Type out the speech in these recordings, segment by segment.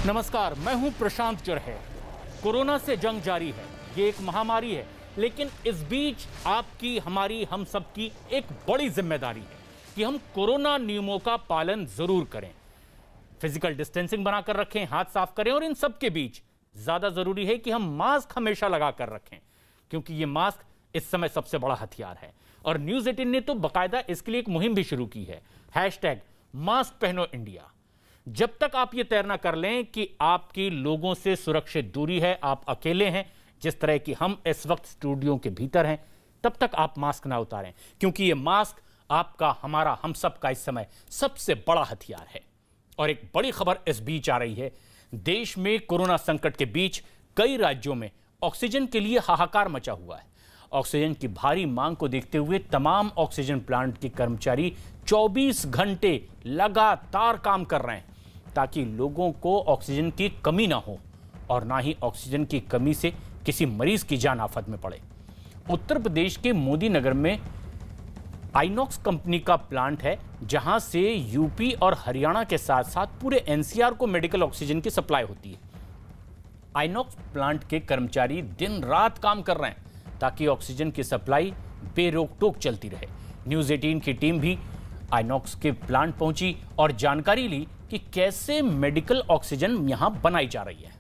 नमस्कार, मैं हूं प्रशांत चरहे। कोरोना से जंग जारी है, ये एक महामारी है, लेकिन इस बीच आपकी, हमारी, हम सब की एक बड़ी जिम्मेदारी है कि हम कोरोना नियमों का पालन जरूर करें। फिजिकल डिस्टेंसिंग बनाकर रखें, हाथ साफ करें और इन सब के बीच ज्यादा जरूरी है कि हम मास्क हमेशा लगा कर रखें, क्योंकि ये मास्क इस समय सबसे बड़ा हथियार है। और न्यूज 18 ने तो बाकायदा इसके लिए एक मुहिम भी शुरू की है, #मास्क पहनो इंडिया। जब तक आप ये तय न कर लें कि आपकी लोगों से सुरक्षित दूरी है, आप अकेले हैं, जिस तरह की हम इस वक्त स्टूडियो के भीतर हैं, तब तक आप मास्क ना उतारें, क्योंकि ये मास्क आपका, हमारा, हम सब का इस समय सबसे बड़ा हथियार है। और एक बड़ी खबर इस बीच आ रही है, देश में कोरोना संकट के बीच कई राज्यों में ऑक्सीजन के लिए हाहाकार मचा हुआ है। ऑक्सीजन की भारी मांग को देखते हुए तमाम ऑक्सीजन प्लांट के कर्मचारी 24 घंटे लगातार काम कर रहे हैं ताकि लोगों को ऑक्सीजन की कमी ना हो और ना ही ऑक्सीजन की कमी से किसी मरीज की जान आफत में पड़े। उत्तर प्रदेश के मोदी नगर में आइनॉक्स कंपनी का प्लांट है, जहां से यूपी और हरियाणा के साथ साथ पूरे एनसीआर को मेडिकल ऑक्सीजन की सप्लाई होती है। आइनॉक्स प्लांट के कर्मचारी दिन रात काम कर रहे हैं ताकि ऑक्सीजन की सप्लाई बेरोक टोक चलती रहे। न्यूज 18 की टीम भी आइनॉक्स के प्लांट पहुंची और जानकारी ली कि कैसे मेडिकल ऑक्सीजन यहां बनाई जा रही है।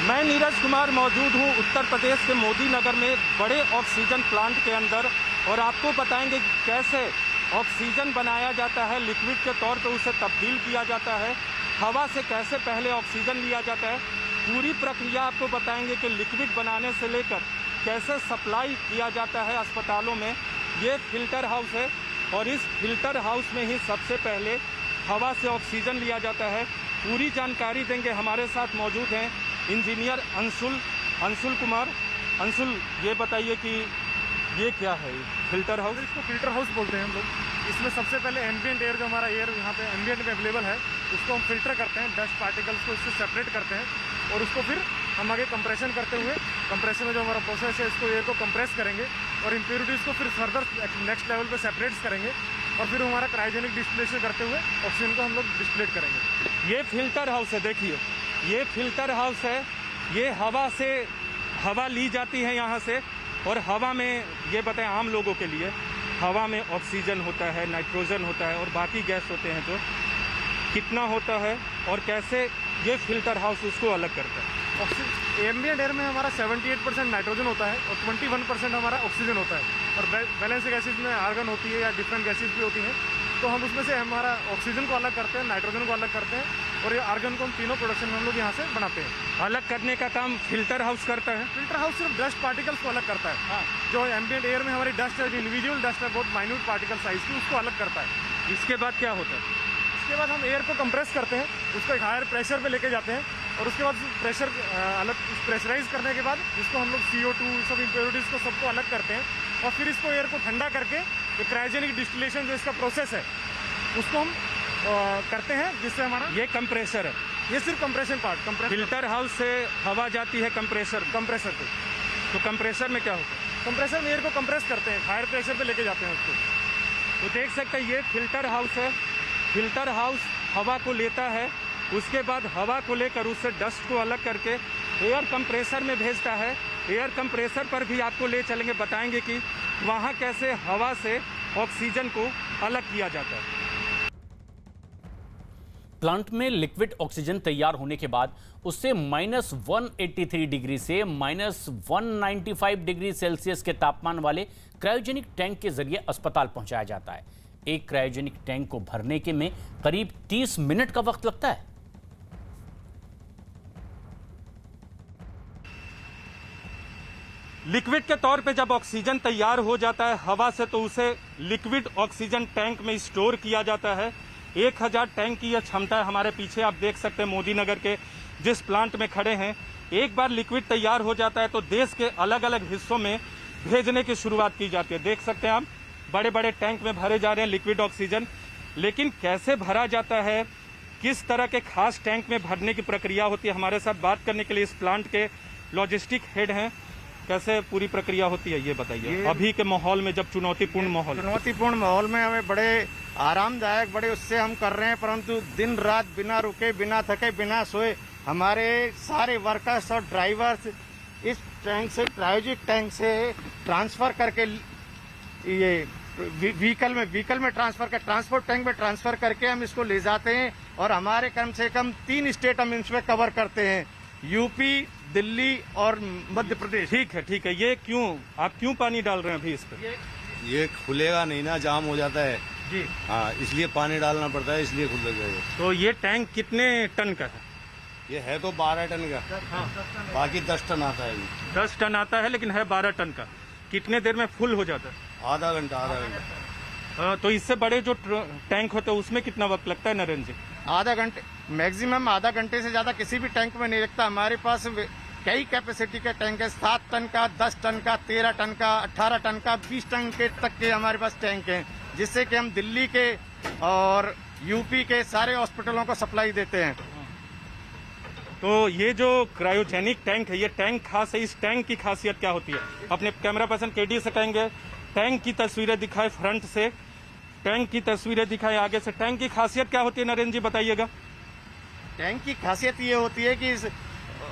मैं नीरज कुमार मौजूद हूं उत्तर प्रदेश के मोदी नगर में बड़े ऑक्सीजन प्लांट के अंदर, और आपको बताएंगे कैसे ऑक्सीजन बनाया जाता है, लिक्विड के तौर पे उसे तब्दील किया जाता है, हवा से कैसे पहले ऑक्सीजन लिया जाता है, पूरी प्रक्रिया आपको बताएंगे कि लिक्विड बनाने से लेकर कैसे सप्लाई किया जाता है अस्पतालों में। ये फिल्टर हाउस है और इस फिल्टर हाउस में ही सबसे पहले हवा से ऑक्सीजन लिया जाता है। पूरी जानकारी देंगे, हमारे साथ मौजूद हैं इंजीनियर अंशुल कुमार। अंशुल, ये बताइए कि ये क्या है फिल्टर हाउस? इसको फिल्टर हाउस बोलते हैं हम लोग। इसमें सबसे पहले एम्बिएंट एयर, जो हमारा एयर यहाँ पे एम्बिएंट में अवेलेबल है, उसको हम फिल्टर करते हैं, डस्ट पार्टिकल्स को इससे सेपरेट करते हैं और उसको फिर हम आगे कंप्रेशन करते हुए, कंप्रेशन में जो हमारा प्रोसेस है, इसको एयर को कंप्रेस करेंगे और इम्प्योरिटीज़ को फिर फर्दर नेक्स्ट लेवल पे सेपरेट्स करेंगे और फिर हमारा क्रायोजेनिक डिस्टिलेशन करते हुए ऑक्सीजन को हम लोग डिस्टिलेट करेंगे। ये फिल्टर हाउस है, देखिए ये फिल्टर हाउस है। ये हवा से हवा ली जाती है यहाँ से, और हवा में, ये बताएं आम लोगों के लिए, हवा में ऑक्सीजन होता है, नाइट्रोजन होता है और बाकी गैस होते हैं, जो कितना होता है और कैसे ये फिल्टर हाउस उसको अलग करता है। एम्बिएंट एयर में हमारा 78% नाइट्रोजन होता है और 21% हमारा ऑक्सीजन होता है, और बैलेंस गैसेज में आर्गन होती है या डिफरेंट गैसेज भी होती हैं, तो हम उसमें से हमारा ऑक्सीजन को अलग करते हैं, नाइट्रोजन को अलग करते हैं और ये आर्गन को हम तीनों प्रोडक्शन में हम लोग यहाँ से बनाते हैं। अलग करने का काम फिल्टर हाउस करता है? फिल्टर हाउस सिर्फ डस्ट पार्टिकल्स को अलग करता है। हाँ, जो एम्बिएंट एयर में हमारी डस्ट है, जो इंडिविजुअल डस्ट है, बहुत माइन्यूट पार्टिकल साइज की, उसको अलग करता है। इसके बाद क्या होता है? इसके बाद हम एयर को कंप्रेस करते हैं, उसको एक हायर प्रेशर पे लेके जाते हैं और उसके बाद प्रेशर अलग प्रेशराइज करने के बाद इसको हम लोग CO2 सब इम्प्योरिटीज़ को सबको अलग करते हैं और फिर इसको एयर को ठंडा करके जो क्रायोजेनिक डिस्टिलेशन जो इसका प्रोसेस है उसको हम करते हैं, जिससे हमारा ये कंप्रेसर है। ये सिर्फ कंप्रेशन पार्ट। फिल्टर हाउस से हवा जाती है कंप्रेसर पे। तो कंप्रेसर में क्या होता है? कंप्रेसर में एयर को कंप्रेस करते हैं, हायर प्रेशर पे लेके जाते हैं उसको। तो देख सकते हैं ये फिल्टर हाउस है। फिल्टर हाउस हवा को लेता है, उसके बाद हवा को लेकर उससे डस्ट को अलग करके एयर कंप्रेसर में भेजता है। एयर कंप्रेसर पर भी आपको ले चलेंगे, बताएंगे कि वहाँ कैसे हवा से ऑक्सीजन को अलग किया जाता है। प्लांट में लिक्विड ऑक्सीजन तैयार होने के बाद उसे -183 डिग्री से -195 डिग्री सेल्सियस के तापमान वाले क्रायोजेनिक टैंक के जरिए अस्पताल पहुंचाया जाता है। एक क्रायोजेनिक टैंक को भरने के में करीब 30 मिनट का वक्त लगता है। लिक्विड के तौर पे जब ऑक्सीजन तैयार हो जाता है हवा से, तो उसे लिक्विड ऑक्सीजन टैंक में स्टोर किया जाता है। 1000 टैंक की यह क्षमता है। हमारे पीछे आप देख सकते हैं मोदी नगर के जिस प्लांट में खड़े हैं। एक बार लिक्विड तैयार हो जाता है तो देश के अलग अलग हिस्सों में भेजने की शुरुआत की जाती है। देख सकते हैं आप, बड़े बड़े टैंक में भरे जा रहे हैं लिक्विड ऑक्सीजन। लेकिन कैसे भरा जाता है, किस तरह के खास टैंक में भरने की प्रक्रिया होती है, हमारे साथ बात करने के लिए इस प्लांट के लॉजिस्टिक हेड हैं कैसे पूरी प्रक्रिया होती है ये बताइए, अभी के माहौल में, जब चुनौतीपूर्ण माहौल में हमें बड़े आरामदायक, बड़े उससे हम कर रहे हैं, परंतु दिन रात बिना रुके, बिना थके, बिना सोए हमारे सारे वर्कर्स और ड्राइवर्स इस टैंक से, क्रायोजेनिक टैंक से ट्रांसफर करके ये व्हीकल में ट्रांसफर कर, ट्रांसपोर्ट टैंक में ट्रांसफर करके हम इसको ले जाते हैं और हमारे कम से कम 3 स्टेट हम इसमें कवर करते हैं, यूपी, दिल्ली और मध्य प्रदेश। ठीक है। ये क्यों, आप क्यों पानी डाल रहे हैं अभी इस पे? ये खुलेगा नहीं ना, जाम हो जाता है जी। हाँ, इसलिए पानी डालना पड़ता है, इसलिए खुलेगा ये। तो ये टैंक कितने टन का है? ये है तो 12 टन का, बाकी 10 टन आता है। 10 टन आता है, लेकिन है 12 टन का। कितने देर में फुल हो जाता है? आधा घंटा। तो इससे बड़े जो टैंक होते हैं उसमें कितना वक्त लगता है नरेंद्र जी? आधा घंटे, मैक्सिमम आधा घंटे से ज्यादा किसी भी टैंक में नहीं लगता। हमारे पास कई कैपेसिटी के टैंक है, 7 टन का, 10 टन का, 13 टन का, 18 टन का, 20 टन के तक के हमारे पास टैंक हैं, जिससे कि हम दिल्ली के और यूपी के सारे हॉस्पिटलों को सप्लाई देते हैं। तो ये जो क्रायोजेनिक टैंक है, ये टैंक खास है, इस टैंक की खासियत क्या होती है? अपने कैमरा पर्सन केडी से कहेंगे टैंक की तस्वीरें दिखाए, फ्रंट से टैंक की तस्वीरें दिखाए, आगे से। टैंक की खासियत क्या होती है नरेंद्र जी, बताइएगा। टैंक की खासियत ये होती है कि इस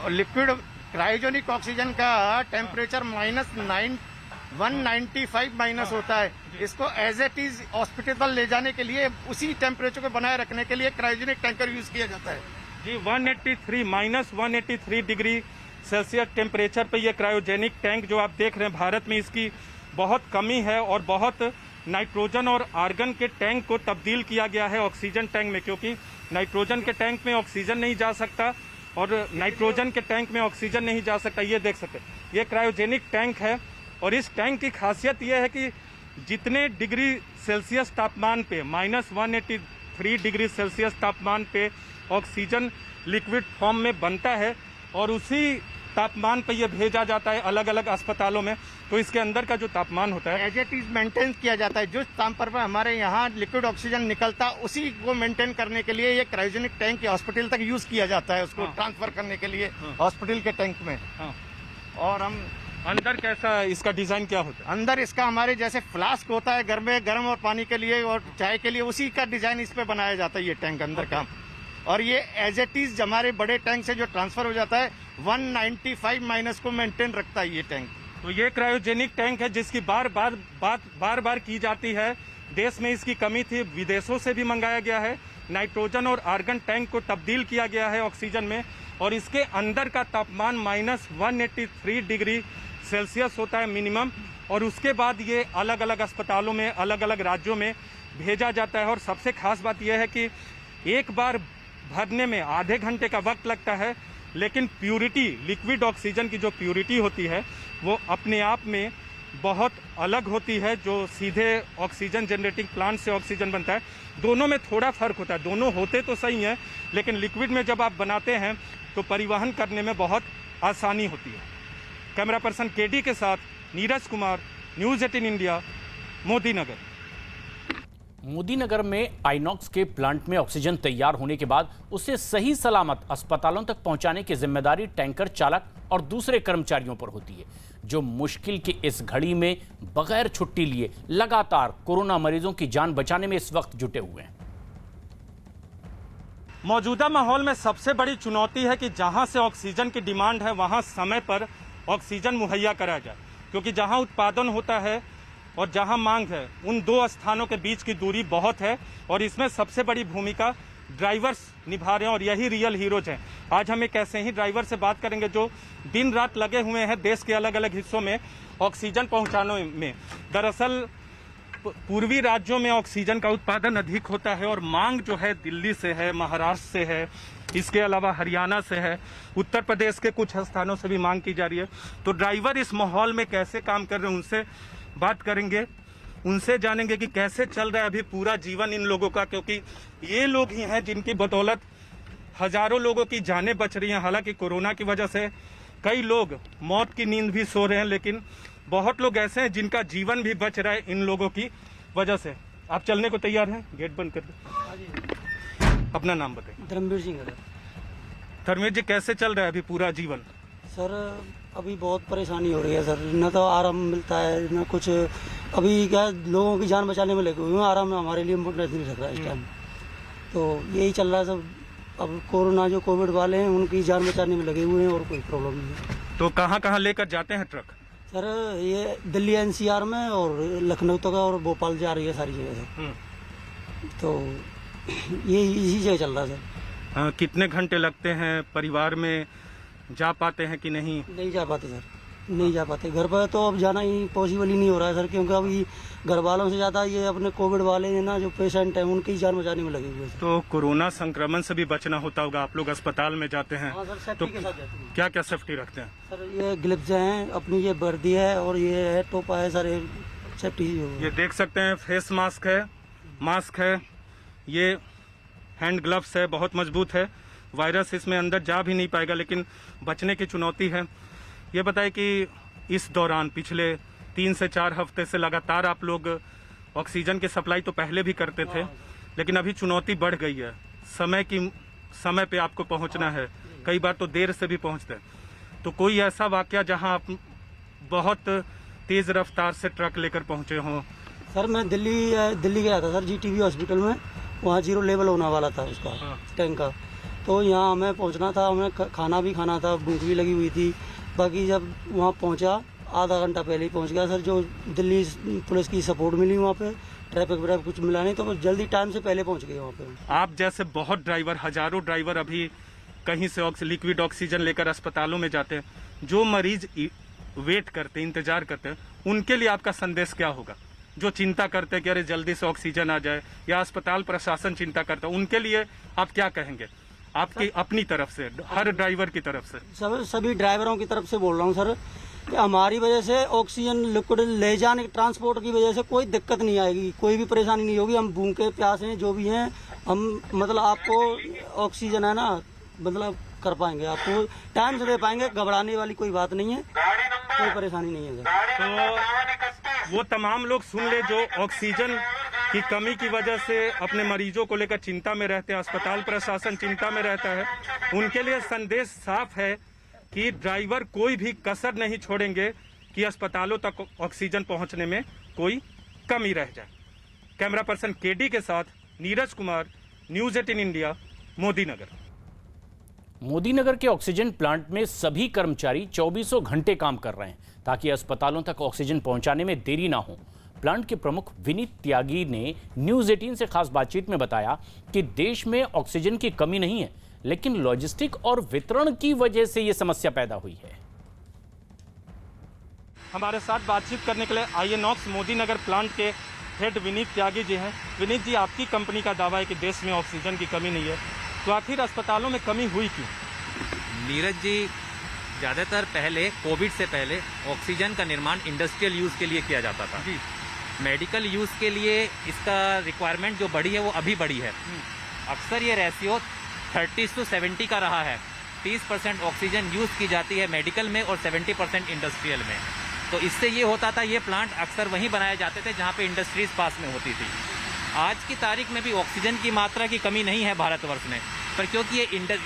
लिक्विड क्रायोजेनिक ऑक्सीजन का टेम्परेचर -195 होता है। इसको एज इट इज हॉस्पिटल ले जाने के लिए, उसी टेम्परेचर को बनाए रखने के लिए क्रायोजेनिक टैंकर यूज किया जाता है जी। -183 डिग्री सेल्सियस टेम्परेचर पे ये क्रायोजेनिक टैंक जो आप देख रहे हैं, भारत में इसकी बहुत कमी है और बहुत नाइट्रोजन और आर्गन के टैंक को तब्दील किया गया है ऑक्सीजन टैंक में, क्योंकि नाइट्रोजन के टैंक में ऑक्सीजन नहीं जा सकता और नाइट्रोजन के टैंक में ऑक्सीजन नहीं जा सकता। ये देख सकते, ये क्रायोजेनिक टैंक है और इस टैंक की खासियत ये है कि जितने डिग्री सेल्सियस तापमान पे, -183 डिग्री सेल्सियस तापमान पे ऑक्सीजन लिक्विड फॉर्म में बनता है और उसी तापमान पे ये भेजा जाता है अलग अलग अस्पतालों में। तो इसके अंदर का जो तापमान होता है एज इट इज मेंटेन किया जाता है। जो तापमान पर हमारे यहाँ लिक्विड ऑक्सीजन निकलता, उसी को मेंटेन करने के लिए ये क्रायोजेनिक टैंक हॉस्पिटल तक यूज किया जाता है, उसको ट्रांसफर करने के लिए हॉस्पिटल के टैंक में। और हम अंदर कैसा इसका डिजाइन क्या होता है? अंदर इसका हमारे जैसे फ्लास्क होता है घर में गर्म और पानी के लिए और चाय के लिए, उसी का डिजाइन इस पे बनाया जाता है ये टैंक अंदर का। और ये एज इट इज हमारे बड़े टैंक से जो ट्रांसफर हो जाता है 195 को मेंटेन रखता है ये टैंक। तो ये क्रायोजेनिक टैंक है जिसकी बार बार की जाती है। देश में इसकी कमी थी, विदेशों से भी मंगाया गया है। नाइट्रोजन और आर्गन टैंक को तब्दील किया गया है ऑक्सीजन में और इसके अंदर का तापमान -183 डिग्री सेल्सियस होता है मिनिमम। और उसके बाद ये अलग अलग अस्पतालों में, अलग अलग राज्यों में भेजा जाता है। और सबसे खास बात यह है कि एक बार भरने में आधे घंटे का वक्त लगता है, लेकिन प्यूरिटी, लिक्विड ऑक्सीजन की जो प्यूरिटी होती है वो अपने आप में बहुत अलग होती है। जो सीधे ऑक्सीजन जनरेटिंग प्लांट से ऑक्सीजन बनता है, दोनों में थोड़ा फर्क होता है। दोनों होते तो सही हैं, लेकिन लिक्विड में जब आप बनाते हैं तो परिवहन करने में बहुत आसानी होती है। कैमरा पर्सन केडी के साथ नीरज कुमार, न्यूज़ 18 इंडिया, मोदी नगर। मोदी नगर में आइनॉक्स के प्लांट में ऑक्सीजन तैयार होने के बाद उसे सही सलामत अस्पतालों तक पहुंचाने की जिम्मेदारी टैंकर चालक और दूसरे कर्मचारियों पर होती है, जो मुश्किल की इस घड़ी में बगैर छुट्टी लिए लगातार कोरोना मरीजों की जान बचाने में इस वक्त जुटे हुए हैं। मौजूदा माहौल में सबसे बड़ी चुनौती है कि जहां से ऑक्सीजन की डिमांड है वहां समय पर ऑक्सीजन मुहैया कराया जाए, क्योंकि जहां उत्पादन होता है और जहां मांग है, उन दो स्थानों के बीच की दूरी बहुत है और इसमें सबसे बड़ी भूमिका ड्राइवर्स निभा रहे हैं और यही रियल हीरोज हैं। आज हम एक ऐसे ही ड्राइवर से बात करेंगे जो दिन रात लगे हुए हैं देश के अलग अलग हिस्सों में ऑक्सीजन पहुंचाने में। दरअसल पूर्वी राज्यों में ऑक्सीजन का उत्पादन अधिक होता है और मांग जो है दिल्ली से है, महाराष्ट्र से है, इसके अलावा हरियाणा से है, उत्तर प्रदेश के कुछ स्थानों से भी मांग की जा रही है। तो ड्राइवर इस माहौल में कैसे काम कर रहे हैं, उनसे बात करेंगे, उनसे जानेंगे कि कैसे चल रहा है अभी पूरा जीवन इन लोगों का, क्योंकि ये लोग ही हैं जिनकी बदौलत हजारों लोगों की जानें बच रही हैं। हालांकि कोरोना की वजह से कई लोग मौत की नींद भी सो रहे हैं, लेकिन बहुत लोग ऐसे हैं जिनका जीवन भी बच रहा है इन लोगों की वजह से। आप चलने को तैयार हैं? गेट बंद कर दो। अपना नाम बताइए। धर्मवीर सिंह। धर्मेश जी, कैसे चल रहा है अभी पूरा जीवन? सर अभी बहुत परेशानी हो रही है सर, न तो आराम मिलता है न कुछ। अभी क्या लोगों की जान बचाने में लगे हुए हैं, आराम हमारे लिए इम्पोर्टेंट नहीं रख रहा है इस टाइम। तो यही चल रहा है सब। अब कोरोना जो कोविड वाले हैं उनकी जान बचाने में लगे हुए हैं और कोई प्रॉब्लम नहीं है। तो कहाँ कहाँ लेकर जाते हैं ट्रक? सर ये दिल्ली एनसीआर में और लखनऊ तक और भोपाल जा रही है सारी जगह सर। तो ये इसी जगह चल रहा है सर। कितने घंटे लगते हैं? परिवार में जा पाते हैं कि नहीं? नहीं जा पाते सर, नहीं जा पाते। घर पर तो अब जाना ही पॉसिबल ही नहीं हो रहा है सर, क्योंकि अभी घर वालों से ज़्यादा ये अपने कोविड वाले हैं ना जो पेशेंट हैं उनकी जान बचाने में लगे हुए हैं। तो कोरोना संक्रमण से भी बचना होता होगा, आप लोग अस्पताल में जाते हैं हाँ सर, तो सेफ्टी के साथ जाते हैं। क्या क्या सेफ्टी रखते हैं? सर ये ग्लव्स हैं, अपनी ये वर्दी है और ये है टोपा है सर, ये सेफ्टी। ये देख सकते हैं फेस मास्क है, मास्क है, ये हैंड ग्लव्स है, बहुत मजबूत है। वायरस इसमें अंदर जा भी नहीं पाएगा, लेकिन बचने की चुनौती है। ये बताए कि इस दौरान पिछले 3 से 4 हफ्ते से लगातार आप लोग ऑक्सीजन की सप्लाई तो पहले भी करते थे, लेकिन अभी चुनौती बढ़ गई है। समय पे आपको पहुंचना है, कई बार तो देर से भी पहुंचते हैं। तो कोई ऐसा वाकया जहां आप बहुत तेज रफ्तार से ट्रक लेकर पहुंचे हों? सर मैं दिल्ली गया था सर, जीटीबी हॉस्पिटल में। वहाँ 0 लेवल होने वाला था उसका टैंक का। तो यहाँ हमें पहुँचना था, हमें खाना भी खाना था, भूख भी लगी हुई थी। बाकी जब वहाँ पहुँचा आधा घंटा पहले ही पहुँच गया सर। जो दिल्ली पुलिस की सपोर्ट मिली वहाँ पे, ट्रैफिक व्रैफिक कुछ मिला नहीं, तो जल्दी टाइम से पहले पहुँच गए वहाँ पे। आप जैसे बहुत ड्राइवर, हजारों ड्राइवर अभी कहीं से लिक्विड ऑक्सीजन लेकर अस्पतालों में जाते हैं। जो मरीज वेट करते, इंतजार करते हैं, उनके लिए आपका संदेश क्या होगा? जो चिंता करते हैं कि अरे जल्दी से ऑक्सीजन आ जाए, या अस्पताल प्रशासन चिंता करता है, उनके लिए आप क्या कहेंगे? आपकी अपनी तरफ से, हर ड्राइवर की तरफ से। सभी ड्राइवरों की तरफ से बोल रहा हूँ सर कि हमारी वजह से ऑक्सीजन लिक्विड ले जाने ट्रांसपोर्ट की वजह से कोई दिक्कत नहीं आएगी, कोई भी परेशानी नहीं होगी। हम भूखे प्यासे जो भी हैं, हम मतलब आपको ऑक्सीजन है ना, मतलब कर पाएंगे, आपको टाइम से दे पाएंगे। घबराने वाली कोई बात नहीं है, कोई परेशानी नहीं है सर। तो वो तमाम लोग सुन ले जो ऑक्सीजन की कमी की वजह से अपने मरीजों को लेकर चिंता में रहते हैं, अस्पताल प्रशासन चिंता में रहता है, उनके लिए संदेश साफ है कि ड्राइवर कोई भी कसर नहीं छोड़ेंगे कि अस्पतालों तक ऑक्सीजन पहुंचने में कोई कमी रह जाए। कैमरा पर्सन केडी के साथ नीरज कुमार, न्यूज़ 18 इंडिया, मोदी नगर। मोदी नगर के ऑक्सीजन प्लांट में सभी कर्मचारी 24 घंटे काम कर रहे हैं ताकि अस्पतालों तक ऑक्सीजन पहुंचाने में देरी ना हो। प्लांट के प्रमुख विनीत त्यागी ने न्यूज़ 18 से खास बातचीत में बताया कि देश में ऑक्सीजन की कमी नहीं है, लेकिन लॉजिस्टिक और वितरण की वजह से यह समस्या पैदा हुई है। हमारे साथ बातचीत करने के लिए आईएनऑक्स मोदी नगर प्लांट के हेड विनीत त्यागी जी हैं। विनीत जी, आपकी कंपनी का दावा है कि देश में ऑक्सीजन की कमी नहीं है, तो आखिर अस्पतालों में कमी हुई क्यों? नीरज जी, ज़्यादातर पहले कोविड से पहले ऑक्सीजन का निर्माण इंडस्ट्रियल यूज़ के लिए किया जाता था। मेडिकल यूज़ के लिए इसका रिक्वायरमेंट जो बढ़ी है वो अभी बढ़ी है। अक्सर ये रेशियो 30-70 का रहा है। 30% ऑक्सीजन यूज़ की जाती है मेडिकल में और 70% इंडस्ट्रियल में। तो इससे ये होता था, ये प्लांट अक्सर वहीं बनाए जाते थे जहाँ पे इंडस्ट्रीज पास में होती थी। आज की तारीख में भी ऑक्सीजन की मात्रा की कमी नहीं है भारतवर्ष में, पर क्योंकि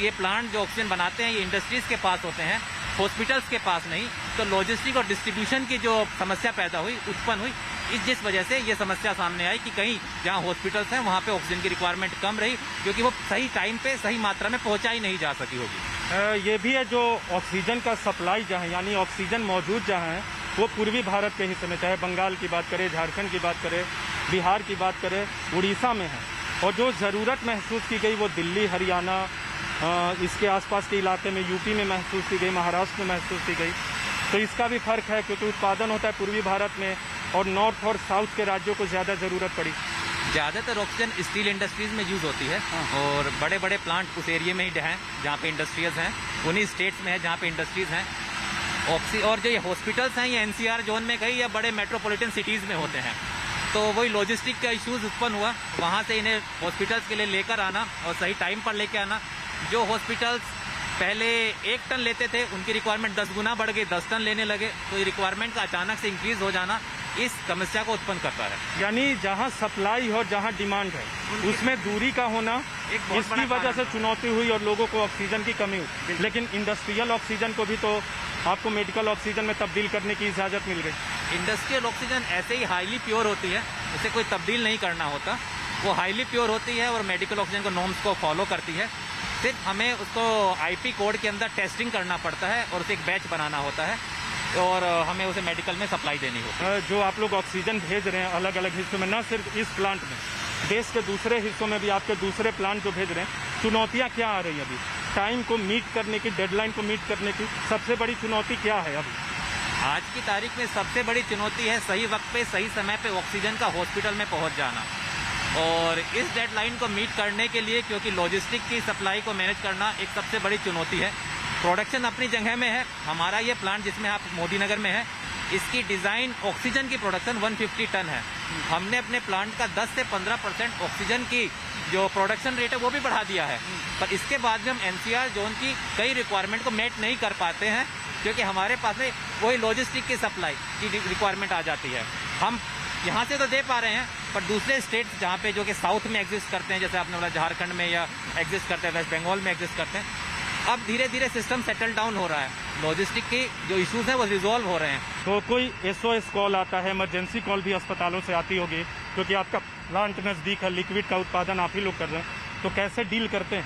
ये प्लांट जो ऑक्सीजन बनाते हैं ये इंडस्ट्रीज के पास होते हैं, हॉस्पिटल्स के पास नहीं, तो लॉजिस्टिक और डिस्ट्रीब्यूशन की जो समस्या पैदा हुई, उत्पन्न हुई, जिस वजह से ये समस्या सामने आई कि कहीं जहाँ हॉस्पिटल्स हैं वहाँ पे ऑक्सीजन की रिक्वायरमेंट कम रही, क्योंकि वो सही टाइम पे सही मात्रा में पहुँचाई नहीं जा सकी होगी। ये भी है जो ऑक्सीजन का सप्लाई जहाँ, यानी ऑक्सीजन मौजूद जहाँ है वो पूर्वी भारत के हिस्से में, चाहे बंगाल की बात करें, झारखंड की बात करें, बिहार की बात करें, उड़ीसा में है। और जो ज़रूरत महसूस की गई वो दिल्ली, हरियाणा, इसके आसपास के इलाके में, यूपी में महसूस की गई, महाराष्ट्र में महसूस की गई। तो इसका भी फर्क है, क्योंकि उत्पादन होता है पूर्वी भारत में और नॉर्थ और साउथ के राज्यों को ज़्यादा ज़रूरत पड़ी। ज़्यादातर ऑक्सीजन स्टील इंडस्ट्रीज़ में यूज़ होती है और बड़े बड़े प्लांट उस एरिया में ही हैं जहाँ पे इंडस्ट्रीज़ हैं, उन्हीं स्टेट्स में है जहाँ पे इंडस्ट्रीज़ हैं। और जो ये हॉस्पिटल्स हैं ये एनसीआर जोन में कहीं या बड़े मेट्रोपॉलिटन सिटीज़ में होते हैं, तो वही लॉजिस्टिक का इश्यूज़ उत्पन्न हुआ, वहाँ से इन्हें हॉस्पिटल्स के लिए लेकर आना और सही टाइम पर लेकर आना। जो हॉस्पिटल्स पहले 1 टन लेते थे उनकी रिक्वायरमेंट 10 गुना बढ़ गई, 10 टन लेने लगे, तो ये रिक्वायरमेंट का अचानक से इंक्रीज़ हो जाना इस समस्या को उत्पन्न करता है। यानी जहां सप्लाई और जहां डिमांड है उसमें दूरी का होना एक बहुत इसकी बड़ा वजह से कारण चुनौती हुई और लोगों को ऑक्सीजन की कमी हुई। लेकिन इंडस्ट्रियल ऑक्सीजन को भी तो आपको मेडिकल ऑक्सीजन में तब्दील करने की इजाज़त मिल गई। इंडस्ट्रियल ऑक्सीजन ऐसे ही हाईली प्योर होती है, उसे कोई तब्दील नहीं करना होता, वो हाईली प्योर होती है और मेडिकल ऑक्सीजन को नॉर्म्स को फॉलो करती है। सिर्फ हमें उसको आईपी कोड के अंदर टेस्टिंग करना पड़ता है और उसे एक बैच बनाना होता है और हमें उसे मेडिकल में सप्लाई देनी होती है। जो आप लोग ऑक्सीजन भेज रहे हैं अलग अलग हिस्सों में, न सिर्फ इस प्लांट में, देश के दूसरे हिस्सों में भी आपके दूसरे प्लांट जो भेज रहे हैं, चुनौतियाँ क्या आ रही है अभी? टाइम को मीट करने की, डेडलाइन को मीट करने की सबसे बड़ी चुनौती क्या है अभी? आज की तारीख में सबसे बड़ी चुनौती है सही वक्त पे सही समय पे ऑक्सीजन का हॉस्पिटल में पहुंच जाना। और इस डेडलाइन को मीट करने के लिए, क्योंकि लॉजिस्टिक की सप्लाई को मैनेज करना एक सबसे बड़ी चुनौती है। प्रोडक्शन अपनी जगह में है, हमारा ये प्लांट जिसमें आप मोदी नगर में है, इसकी डिज़ाइन ऑक्सीजन की प्रोडक्शन 150 टन है। हमने अपने प्लांट का 10 से 15% ऑक्सीजन की जो प्रोडक्शन रेट है वो भी बढ़ा दिया है, पर इसके बाद भी हम एनसीआर जोन की कई रिक्वायरमेंट को मेट नहीं कर पाते हैं, क्योंकि हमारे पास में वही लॉजिस्टिक की सप्लाई की रिक्वायरमेंट आ जाती है। हम यहाँ से तो दे पा रहे हैं, पर दूसरे स्टेट्स जहाँ पे जो कि साउथ में एग्जिस्ट करते हैं, जैसे आपने बोला झारखंड में या एग्जिस्ट करते हैं, वेस्ट बंगाल में एग्जिस्ट करते हैं, अब धीरे धीरे सिस्टम सेटल डाउन हो रहा है, लॉजिस्टिक के जो इश्यूज हैं वो रिजॉल्व हो रहे हैं। तो कोई SOS कॉल आता है, इमरजेंसी कॉल भी अस्पतालों से आती होगी, क्योंकि आपका प्लांट नज़दीक है, लिक्विड का उत्पादन आप ही लोग कर रहे हैं, तो कैसे डील करते हैं?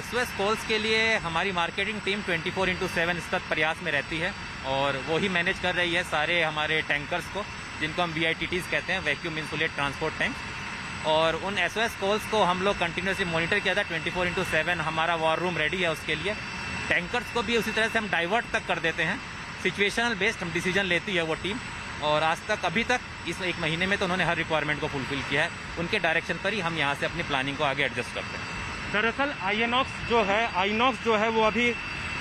SOS कॉल्स के लिए हमारी मार्केटिंग टीम 24/7 सतत प्रयास में रहती है और वो ही मैनेज कर रही है सारे हमारे टैंकर्स को, जिनको हम VITTs कहते हैं, वैक्यूम इंसुलेट ट्रांसपोर्ट टैंक। और उन SOS कॉल्स को हम लोग कंटिन्यूसली मॉनिटर किया था। 24/7 हमारा वॉर रूम रेडी है उसके लिए। टैंकर्स को भी उसी तरह से हम डाइवर्ट तक कर देते हैं, सिचुएशनल बेस्ड हम डिसीजन लेती है वो टीम। और आज तक अभी तक इस एक महीने में तो उन्होंने हर रिक्वायरमेंट को फुलफिल किया है, उनके डायरेक्शन पर ही हम यहाँ से अपनी प्लानिंग को आगे एडजस्ट करते हैं। दरअसल आइनॉक्स जो है वो अभी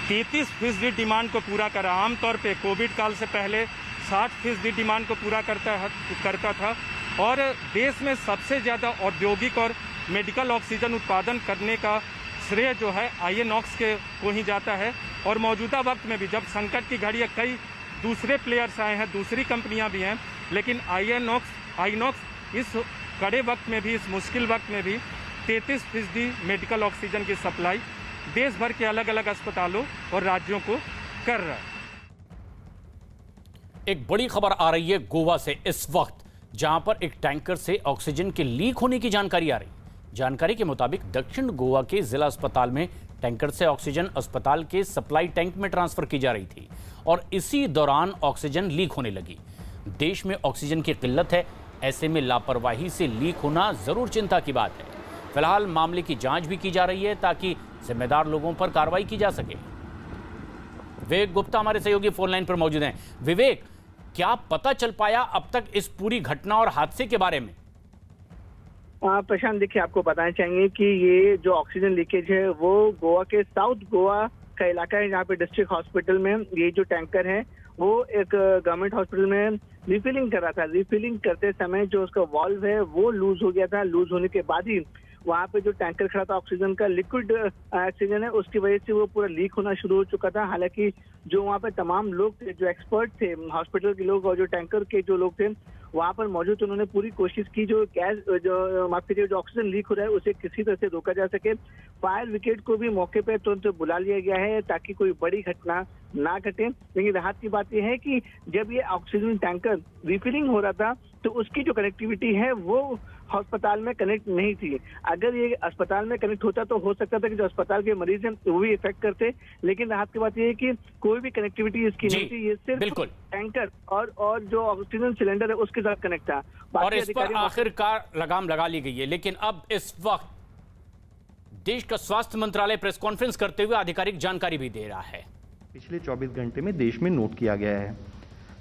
33% डिमांड को पूरा करा। आमतौर पे कोविड काल से पहले 60% डिमांड को पूरा करता था और देश में सबसे ज़्यादा औद्योगिक और मेडिकल ऑक्सीजन उत्पादन करने का श्रेय जो है आइनॉक्स को ही जाता है। और मौजूदा वक्त में भी जब संकट की घड़ी है, कई दूसरे प्लेयर्स आए हैं, दूसरी कंपनियां भी हैं, लेकिन आइनॉक्स इस कड़े वक्त में भी, इस मुश्किल वक्त में भी 33% मेडिकल ऑक्सीजन की सप्लाई देश भर के अलग अलग अस्पतालों और राज्यों को कर रहा है। एक बड़ी खबर आ रही है गोवा से इस वक्त, जहां पर एक टैंकर से ऑक्सीजन के लीक होने की जानकारी आ रही। जानकारी के मुताबिक दक्षिण गोवा के जिला अस्पताल में टैंकर से ऑक्सीजन अस्पताल के सप्लाई टैंक में ट्रांसफर की जा रही थी और इसी दौरान ऑक्सीजन लीक होने लगी। देश में ऑक्सीजन की किल्लत है, ऐसे में लापरवाही से लीक होना जरूर चिंता की बात है। फिलहाल मामले की जांच भी की जा रही है ताकि जिम्मेदार लोगों पर कार्रवाई की जा सके। विवेक गुप्ता हमारे सहयोगी फोन लाइन पर मौजूद हैं। विवेक, क्या पता चल पाया अब तक इस पूरी घटना और हादसे के बारे में? प्रशांत, देखिए, आपको बताना चाहेंगे कि ये जो ऑक्सीजन लीकेज है वो गोवा के साउथ गोवा का इलाका है, जहाँ पे डिस्ट्रिक्ट हॉस्पिटल में ये जो टैंकर है वो एक गवर्नमेंट हॉस्पिटल में रिफिलिंग कर रहा था। रिफिलिंग करते समय जो उसका वॉल्व है वो लूज हो गया था। लूज होने के बाद ही वहाँ पे जो टैंकर खड़ा था ऑक्सीजन का, लिक्विड ऑक्सीजन है, उसकी वजह से वो पूरा लीक होना शुरू हो चुका था। हालांकि जो वहाँ पे तमाम लोग थे, जो एक्सपर्ट थे, हॉस्पिटल के लोग और जो टैंकर के जो लोग थे वहाँ पर मौजूद, उन्होंने पूरी कोशिश की जो गैस जो ऑक्सीजन लीक हो रहा है उसे किसी तरह से रोका जा सके। फायर ब्रिगेड को भी मौके पर तुरंत बुला लिया गया है ताकि कोई बड़ी घटना ना घटे। लेकिन राहत की बात यह है कि जब ये ऑक्सीजन टैंकर रिफिलिंग हो रहा था तो उसकी जो कनेक्टिविटी है वो अस्पताल में कनेक्ट नहीं थी। अगर ये अस्पताल में कनेक्ट होता तो हो सकता था कि जो अस्पताल के मरीज हैं वो भी इफेक्ट करते। लेकिन राहत की बात यह है कि कोई भी कनेक्टिविटी इसकी नहीं थी, ये सिर्फ टैंकर और जो ऑक्सीजन सिलेंडर है उसके साथ कनेक्ट था। और इस पर आखिरकार लगाम लगा ली गई है। लेकिन अब इस वक्त देश का स्वास्थ्य मंत्रालय प्रेस कॉन्फ्रेंस करते हुए आधिकारिक जानकारी भी दे रहा है। पिछले 24 घंटे में देश में नोट किया गया है।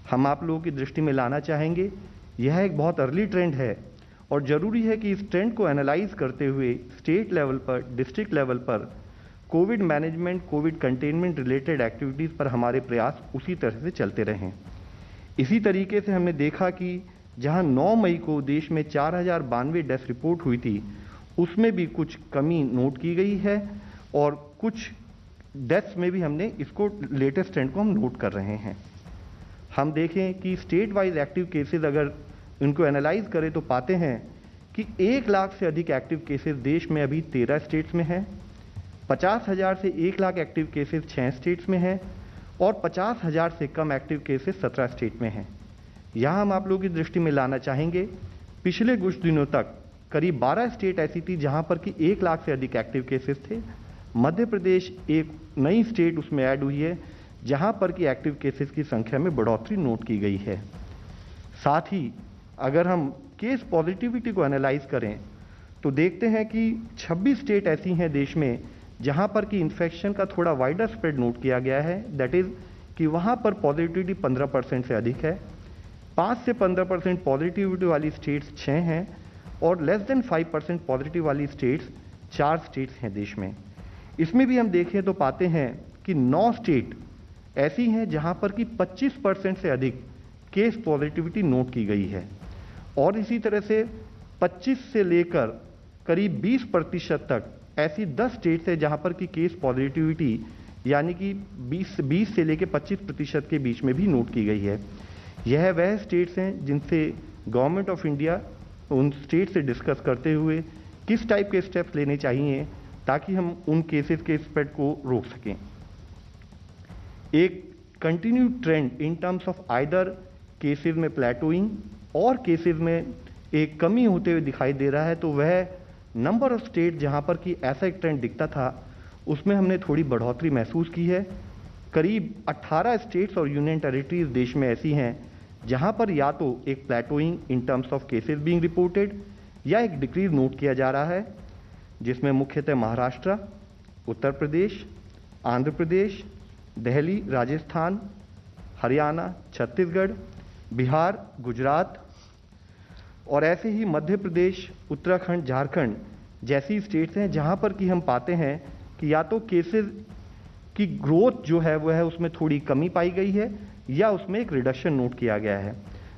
हम आप लोगों की दृष्टि में लाना चाहेंगे, यह एक बहुत अर्ली ट्रेंड है और ज़रूरी है कि इस ट्रेंड को एनालाइज करते हुए स्टेट लेवल पर, डिस्ट्रिक्ट लेवल पर Covid management, Covid containment related activities पर हमारे प्रयास उसी तरह से चलते रहें। इसी तरीके से हमने देखा कि जहां 9 मई को देश में 4092 डेथ रिपोर्ट हुई थी, उसमें भी कुछ कमी नोट की गई है और कुछ डेथ्स में भी हमने इसको लेटेस्ट ट्रेंड को हम नोट कर रहे हैं। हम देखें कि स्टेट वाइज एक्टिव केसेस अगर उनको एनालाइज करें तो पाते हैं कि 1 लाख से अधिक एक्टिव केसेस देश में अभी 13 स्टेट्स में हैं, 50,000 से 1 लाख एक्टिव केसेस 6 स्टेट्स में हैं और 50,000 से कम एक्टिव केसेस 17 स्टेट में हैं। यहाँ हम आप लोगों की दृष्टि में लाना चाहेंगे, पिछले कुछ दिनों तक करीब 12 स्टेट ऐसी थी जहाँ पर कि 1 लाख से अधिक एक्टिव केसेस थे। मध्य प्रदेश एक नई स्टेट उसमें ऐड हुई है जहाँ पर कि एक्टिव केसेस की संख्या में बढ़ोतरी नोट की गई है। साथ ही अगर हम केस पॉजिटिविटी को एनालाइज करें तो देखते हैं कि 26 स्टेट ऐसी हैं देश में जहां पर कि इन्फेक्शन का थोड़ा वाइडर स्प्रेड नोट किया गया है। दैट इज कि वहां पर पॉजिटिविटी 15% से अधिक है। 5 से 15% पॉजिटिविटी वाली स्टेट्स 6 हैं और लेस देन 5% पॉजिटिव वाली स्टेट्स 4 स्टेट्स हैं देश में। इसमें भी हम देखें तो पाते हैं कि 9 स्टेट ऐसी हैं जहां पर कि 25% से अधिक केस पॉजिटिविटी नोट की गई है और इसी तरह से 25 से लेकर करीब 20% तक ऐसी 10 स्टेट्स है जहां पर कि केस पॉजिटिविटी यानी कि 20 से लेकर 25% के बीच में भी नोट की गई है। यह वह स्टेट्स हैं जिनसे गवर्नमेंट ऑफ इंडिया उन स्टेट से डिस्कस करते हुए किस टाइप के स्टेप्स लेने चाहिए ताकि हम उन केसेस के स्प्रेड को रोक सकें। एक continued trend in terms of either cases में प्लेटोइंग और केसेस में एक कमी होते हुए दिखाई दे रहा है, तो वह नंबर ऑफ स्टेट जहां पर कि ऐसा एक ट्रेंड दिखता था उसमें हमने थोड़ी बढ़ोतरी महसूस की है। करीब 18 स्टेट्स और यूनियन टेरिटरीज देश में ऐसी हैं जहां पर या तो एक plateauing in terms of cases being reported या एक डिक्रीज नोट किया जा रहा है, जिसमें मुख्यतः महाराष्ट्र, उत्तर प्रदेश, आंध्र प्रदेश, दिल्ली, राजस्थान, हरियाणा, छत्तीसगढ़, बिहार, गुजरात और ऐसे ही मध्य प्रदेश, उत्तराखंड, झारखंड जैसी स्टेट्स हैं जहां पर कि हम पाते हैं कि या तो केसेस की ग्रोथ जो है वह है उसमें थोड़ी कमी पाई गई है या उसमें एक रिडक्शन नोट किया गया है।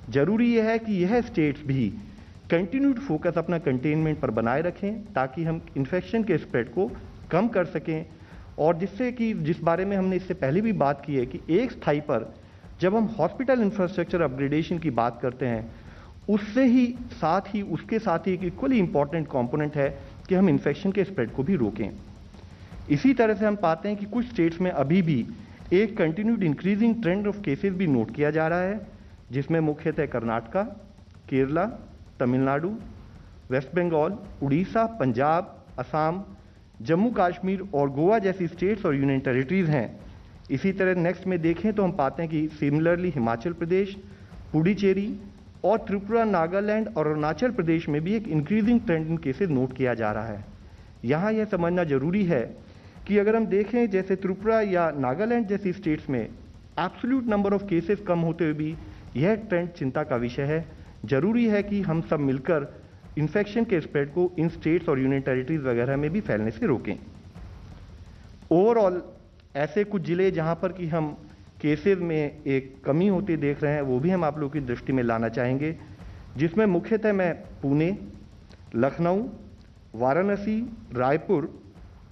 जरूरी यह है कि यह स्टेट्स भी कंटिन्यूड फोकस अपना कंटेनमेंट पर बनाए रखें ताकि हम इन्फेक्शन के स्प्रेड को कम कर सकें और जिससे कि जिस बारे में हमने इससे पहले भी बात की है कि एक स्थाई पर जब हम हॉस्पिटल इंफ्रास्ट्रक्चर अपग्रेडेशन की बात करते हैं उसके साथ ही एक इक्वली इंपॉर्टेंट कंपोनेंट है कि हम इन्फेक्शन के स्प्रेड को भी रोकें। इसी तरह से हम पाते हैं कि कुछ स्टेट्स में अभी भी एक continued increasing trend of cases भी नोट किया जा रहा है, जिसमें मुख्यतः कर्नाटका, केरला, तमिलनाडु, वेस्ट बंगाल, उड़ीसा, पंजाब, असम, जम्मू कश्मीर और गोवा जैसी स्टेट्स और यूनियन टेरिटरीज हैं। इसी तरह नेक्स्ट में देखें तो हम पाते हैं कि सिमिलरली हिमाचल प्रदेश, पुडुचेरी और त्रिपुरा, नागालैंड और अरुणाचल प्रदेश में भी एक इंक्रीजिंग ट्रेंड इन केसेस नोट किया जा रहा है। यहाँ यह समझना जरूरी है कि अगर हम देखें जैसे त्रिपुरा या नागालैंड जैसी स्टेट्स में एब्सोल्यूट नंबर ऑफ केसेस कम होते हुए भी यह ट्रेंड चिंता का विषय है। जरूरी है कि हम सब मिलकर इन्फेक्शन के स्प्रेड को इन स्टेट्स और यूनियन टेरिटरीज वगैरह में भी फैलने से रोकें। ओवरऑल ऐसे कुछ जिले जहां पर कि हम केसेस में एक कमी होती देख रहे हैं वो भी हम आप लोगों की दृष्टि में लाना चाहेंगे, जिसमें मुख्यतः मैं पुणे, लखनऊ, वाराणसी, रायपुर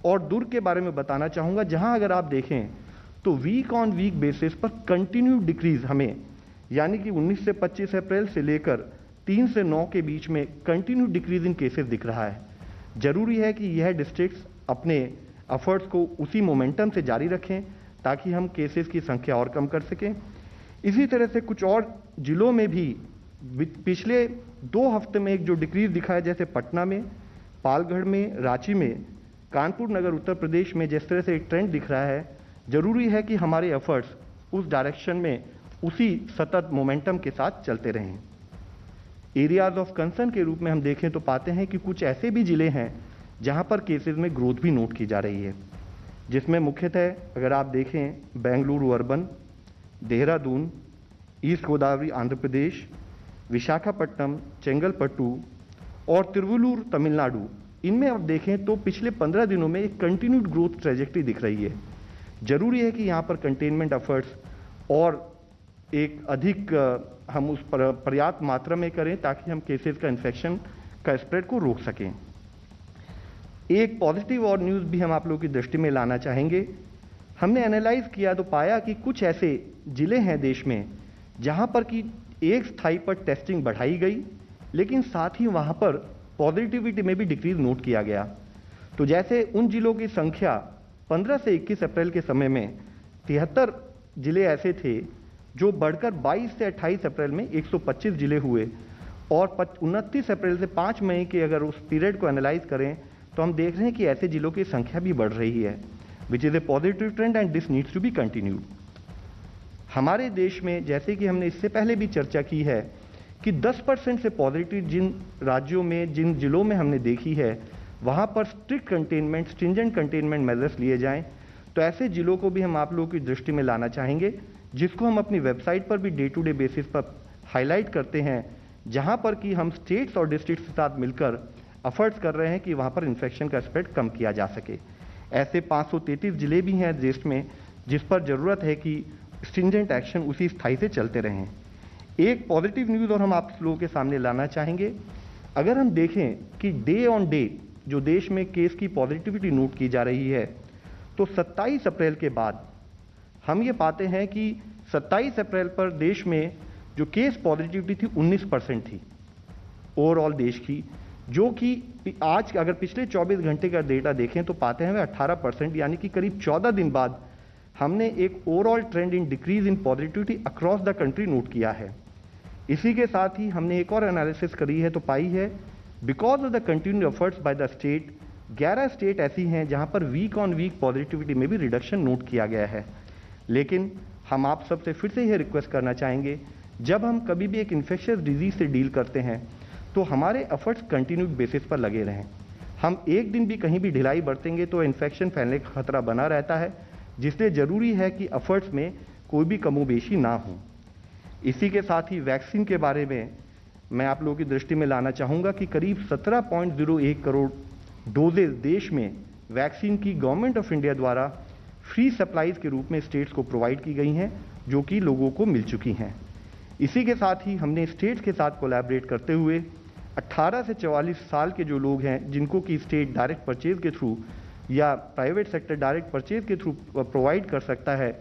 और दुर्ग के बारे में बताना चाहूँगा, जहां अगर आप देखें तो वीक ऑन वीक बेसिस पर कंटिन्यू डिक्रीज हमें यानी कि 19 से 25 अप्रैल से लेकर 3 से 9 के बीच में कंटिन्यू डिक्रीज इन केसेस दिख रहा है। जरूरी है कि यह डिस्ट्रिक्ट्स अपने एफर्ट्स को उसी मोमेंटम से जारी रखें ताकि हम केसेस की संख्या और कम कर सकें। इसी तरह से कुछ और जिलों में भी पिछले 2 हफ्ते में एक जो डिक्रीज दिखा है, जैसे पटना में, पालगढ़ में, रांची में, कानपुर नगर उत्तर प्रदेश में जिस तरह से एक ट्रेंड दिख रहा है, जरूरी है कि हमारे एफर्ट्स उस डायरेक्शन में उसी सतत मोमेंटम के साथ चलते रहें। एरियाज ऑफ कंसर्न के रूप में हम देखें तो पाते हैं कि कुछ ऐसे भी जिले हैं जहां पर केसेस में ग्रोथ भी नोट की जा रही है, जिसमें मुख्यतः अगर आप देखें बेंगलुरु अर्बन, देहरादून, ईस्ट गोदावरी आंध्र प्रदेश, विशाखापट्टनम, चेंगलपट्टू और तिरुवल्लुर तमिलनाडु, इनमें आप देखें तो पिछले 15 दिनों में एक कंटिन्यूड ग्रोथ ट्रेजेक्टरी दिख रही है। जरूरी है कि यहाँ पर कंटेनमेंट एफर्ट्स और एक अधिक हम उस पर पर्याप्त मात्रा में करें ताकि हम केसेस का इन्फेक्शन का स्प्रेड को रोक सकें। एक पॉजिटिव और न्यूज़ भी हम आप लोगों की दृष्टि में लाना चाहेंगे। हमने एनालाइज किया तो पाया कि कुछ ऐसे जिले हैं देश में जहां पर कि एक स्थाई पर टेस्टिंग बढ़ाई गई, लेकिन साथ ही वहां पर पॉजिटिविटी में भी डिक्रीज नोट किया गया। तो जैसे उन जिलों की संख्या 15 से 21 अप्रैल के समय में 73 जिले ऐसे थे जो बढ़कर 22 से 28 अप्रैल में 125 जिले हुए, और 29 अप्रैल से 5 मई के अगर उस पीरियड को एनालाइज करें तो हम देख रहे हैं कि ऐसे जिलों की संख्या भी बढ़ रही है, which is a positive trend and this needs to be continued. हमारे देश में, जैसे कि हमने इससे पहले भी चर्चा की है, कि 10% से पॉजिटिव जिन राज्यों में, जिन जिलों में हमने देखी है, वहाँ पर strict containment, stringent containment measures लिए जाएं। तो ऐसे जिलों को भी हम आप लोगों की दृष्टि में लाना चाहेंगे, जिसको हम अपनी वेबसाइट पर भी डे टू डे बेसिस पर हाईलाइट करते हैं, जहाँ पर कि हम स्टेट्स और डिस्ट्रिक्ट्स के साथ मिलकर एफर्ट्स कर रहे हैं कि वहाँ पर इन्फेक्शन का स्प्रेड कम किया जा सके। ऐसे 533 जिले भी हैं देश में जिस पर ज़रूरत है कि स्ट्रिंजेंट एक्शन उसी स्थाई से चलते रहें। एक पॉजिटिव न्यूज़ और हम आप लोगों के सामने लाना चाहेंगे। अगर हम देखें कि डे ऑन डे जो देश में केस की पॉजिटिविटी नोट की जा रही है, तो 27 अप्रैल के बाद हम ये पाते हैं कि 27 अप्रैल पर देश में जो केस पॉजिटिविटी थी 19% थी ओवरऑल देश की, जो कि आज अगर पिछले 24 घंटे का डेटा देखें तो पाते हैं 18%, यानी कि करीब 14 दिन बाद हमने एक overall trend in decrease in positivity across the country note किया है। इसी के साथ ही हमने एक और एनालिसिस करी है तो पाई है, because of the continued efforts by the state, 11 state ऐसी हैं जहां पर वीक ऑन वीक पॉजिटिविटी में भी रिडक्शन नोट किया गया है। लेकिन हम आप सबसे फिर से यह रिक्वेस्ट करना चाहेंगे, जब हम कभी भी एक इन्फेक्शियस डिजीज से डील करते हैं तो हमारे एफर्ट्स कंटिन्यूड बेसिस पर लगे रहें। हम एक दिन भी कहीं भी ढिलाई बरतेंगे तो इन्फेक्शन फैलने का खतरा बना रहता है, जिसलिए ज़रूरी है कि एफर्ट्स में कोई भी कमोबेशी ना हो। इसी के साथ ही वैक्सीन के बारे में मैं आप लोगों की दृष्टि में लाना चाहूँगा कि करीब 17.01 करोड़ डोजेज देश में वैक्सीन की गवर्नमेंट ऑफ इंडिया द्वारा फ्री सप्लाईज के रूप में स्टेट्स को प्रोवाइड की गई हैं, जो कि लोगों को मिल चुकी हैं। इसी के साथ ही हमने स्टेट्स के साथ कोलैबोरेट करते हुए 18 से 44 साल के जो लोग हैं जिनको कि स्टेट डायरेक्ट परचेज के थ्रू या प्राइवेट सेक्टर डायरेक्ट परचेज के थ्रू प्रोवाइड कर सकता है,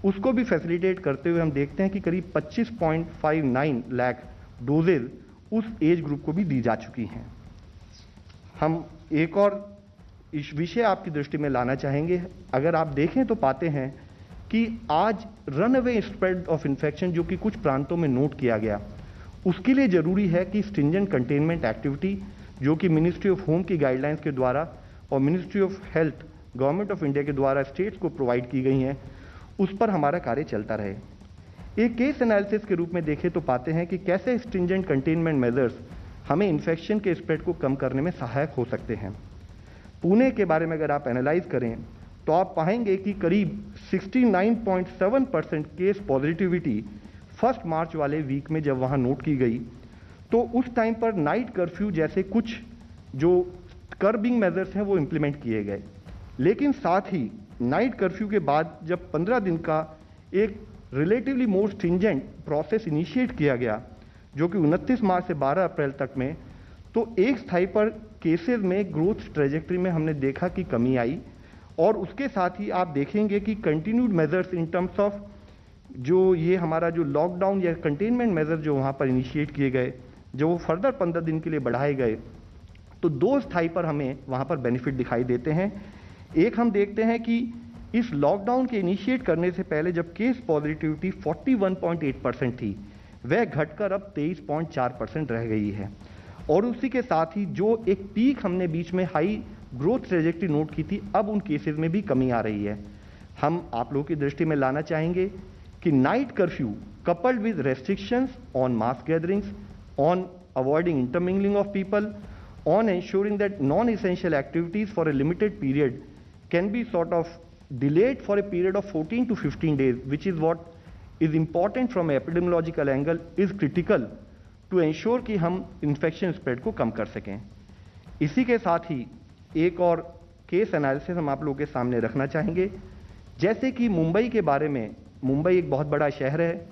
उसको भी फैसिलिटेट करते हुए हम देखते हैं कि करीब 25.59 लाख डोजेज उस एज ग्रुप को भी दी जा चुकी हैं। हम एक और इस विषय आपकी दृष्टि में लाना चाहेंगे। अगर आप देखें तो पाते हैं कि आज run away spread of infection जो कि कुछ प्रांतों में नोट किया गया, उसके लिए ज़रूरी है कि स्ट्रिंजेंट कंटेनमेंट एक्टिविटी जो कि मिनिस्ट्री ऑफ होम की गाइडलाइंस के द्वारा और ministry of health government of India के द्वारा स्टेट्स को प्रोवाइड की गई हैं, उस पर हमारा कार्य चलता रहे। एक केस एनालिसिस के रूप में देखें तो पाते हैं कि कैसे स्ट्रिंजेंट कंटेनमेंट मेजर्स हमें इन्फेक्शन के स्प्रेड को कम करने में सहायक हो सकते हैं। पुणे के बारे में अगर आप एनालाइज करें तो आप पाएंगे कि करीब 69.7% केस पॉजिटिविटी 1 मार्च वाले वीक में जब वहाँ नोट की गई, तो उस टाइम पर नाइट कर्फ्यू जैसे कुछ जो कर्बिंग मेजर्स हैं वो इम्प्लीमेंट किए गए। लेकिन साथ ही नाइट कर्फ्यू के बाद जब 15 दिन का एक रिलेटिवली मोर स्ट्रिंजेंट प्रोसेस इनिशिएट किया गया, जो कि 29 मार्च से 12 अप्रैल तक में, तो एक स्थाई पर केसेस में ग्रोथ ट्रेजेक्ट्री में हमने देखा कि कमी आई। और उसके साथ ही आप देखेंगे कि continued measures in terms of जो ये हमारा जो लॉकडाउन या कंटेनमेंट मेजर जो वहाँ पर इनिशिएट किए गए, जो वो फर्दर 15 दिन के लिए बढ़ाए गए, तो 2 स्थाई पर हमें वहाँ पर बेनिफिट दिखाई देते हैं। एक हम देखते हैं कि इस लॉकडाउन के इनिशिएट करने से पहले जब केस पॉजिटिविटी 41.8% थी, वह घटकर अब 23.4% रह गई है। और उसी के साथ ही जो एक पीक हमने बीच में हाई ग्रोथ ट्रेजेक्ट्री नोट की थी, अब उन केसेस में भी कमी आ रही है। हम आप लोगों की दृष्टि में लाना चाहेंगे कि night curfew coupled with restrictions on mass gatherings, on avoiding intermingling of people, on ensuring that non-essential activities for a limited period can be sort of delayed for a period of 14 to 15 days, which is what is important from an epidemiological angle, is critical to ensure कि हम infection spread को कम कर सकें। इसी के साथ ही एक और केस एनालिसिस हम आप लोगों के सामने रखना चाहेंगे। जैसे कि मुंबई के बारे में, मुंबई एक बहुत बड़ा शहर है,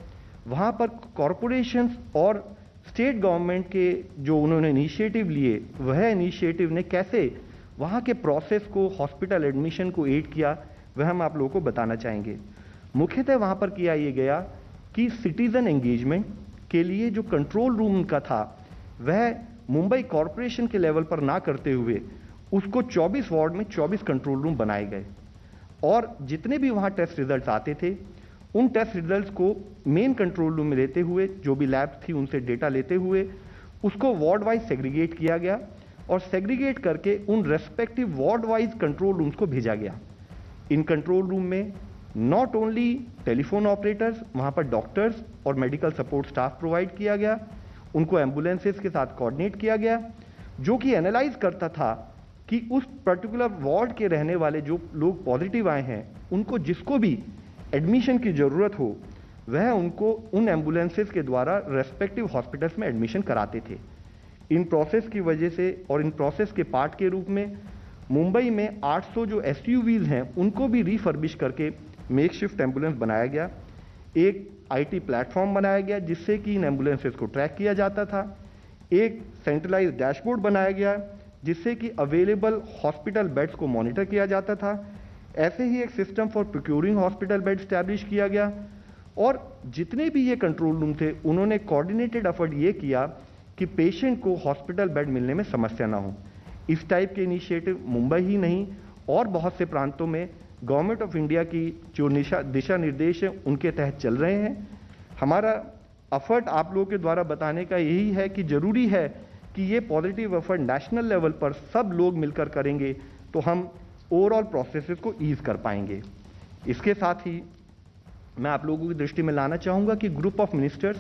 वहाँ पर कॉरपोरेशंस और स्टेट गवर्नमेंट के जो उन्होंने इनिशिएटिव लिए, वह इनिशिएटिव ने कैसे वहाँ के प्रोसेस को, हॉस्पिटल एडमिशन को एड किया, वह हम आप लोगों को बताना चाहेंगे। मुख्यतः वहाँ पर किया ये गया कि सिटीजन एंगेजमेंट के लिए जो कंट्रोल रूम उनका था वह मुंबई कॉरपोरेशन के लेवल पर ना करते हुए उसको 24 वार्ड में 24 कंट्रोल रूम बनाए गए और जितने भी वहाँ टेस्ट रिजल्ट्स आते थे उन टेस्ट रिजल्ट्स को मेन कंट्रोल रूम में लेते हुए, जो भी लैब्स थी उनसे डेटा लेते हुए उसको वार्ड वाइज सेग्रीगेट किया गया और सेग्रीगेट करके उन respective ward wise control rooms को भेजा गया। इन कंट्रोल रूम में नॉट ओनली टेलीफोन ऑपरेटर्स, वहाँ पर डॉक्टर्स और मेडिकल सपोर्ट स्टाफ प्रोवाइड किया गया, उनको एम्बुलेंसेस के साथ कोऑर्डिनेट किया गया जो कि एनालाइज करता था कि उस पर्टिकुलर वार्ड के रहने वाले जो लोग पॉजिटिव आए हैं उनको जिसको भी एडमिशन की ज़रूरत हो वह उनको उन एम्बुलेंसेस के द्वारा रेस्पेक्टिव हॉस्पिटल्स में एडमिशन कराते थे। इन प्रोसेस की वजह से और इन प्रोसेस के पार्ट के रूप में मुंबई में 800 जो SUVs हैं उनको भी रिफर्बिश करके मेकशिफ्ट एम्बुलेंस बनाया गया। एक IT प्लेटफॉर्म बनाया गया जिससे कि इन एम्बुलेंसेस को ट्रैक किया जाता था। एक सेंट्रलाइज्ड डैशबोर्ड बनाया गया जिससे कि अवेलेबल हॉस्पिटल बेड्स को मॉनिटर किया जाता था। ऐसे ही एक system for procuring hospital bed establish किया गया और जितने भी ये कंट्रोल रूम थे उन्होंने कोऑर्डिनेटेड एफर्ट ये किया कि पेशेंट को हॉस्पिटल बेड मिलने में समस्या ना हो। इस टाइप के इनिशिएटिव मुंबई ही नहीं और बहुत से प्रांतों में गवर्नमेंट ऑफ इंडिया की जो दिशा निर्देश हैं उनके तहत चल रहे हैं। हमारा एफर्ट आप लोगों के द्वारा बताने का यही है कि ज़रूरी है कि ये पॉजिटिव एफर्ट नेशनल लेवल पर सब लोग मिलकर करेंगे तो हम ओवरऑल प्रोसेसेस को ईज कर पाएंगे। इसके साथ ही मैं आप लोगों की दृष्टि में लाना चाहूँगा कि group of ministers